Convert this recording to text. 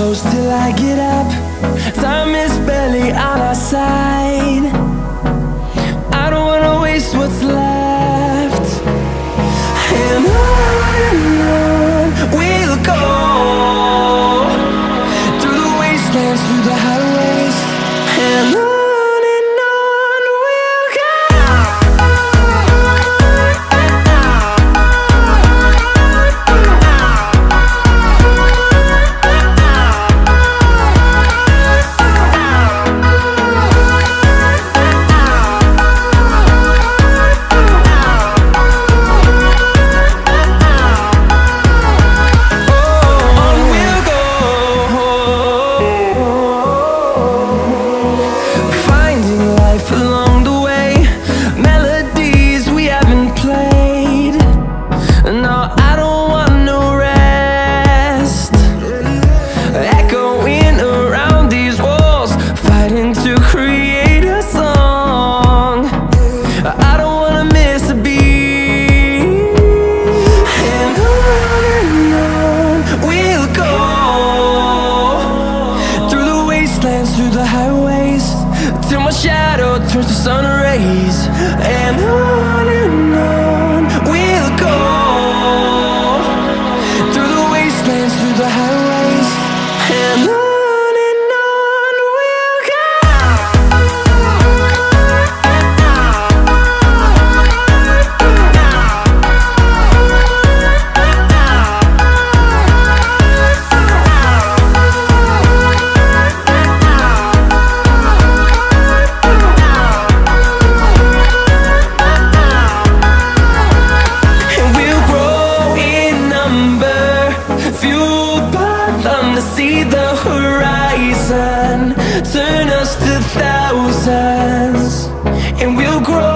close till I get up. Time is barely on our side. I don't wanna waste what's left. And on we'll go, through the wastelands, through the highways. And on we'll go. Along the way, melodies we haven't played. No, I don't want no rest. Echoing around these walls, fighting to create a song. I don't wanna miss a beat. And on we'll go, through the wastelands, through the highways, till my shadow turns to sun rays. And on we'll go, through the wastelands, through the highways. And on we'll go. See the horizon, turn us to thousands, and we'll grow.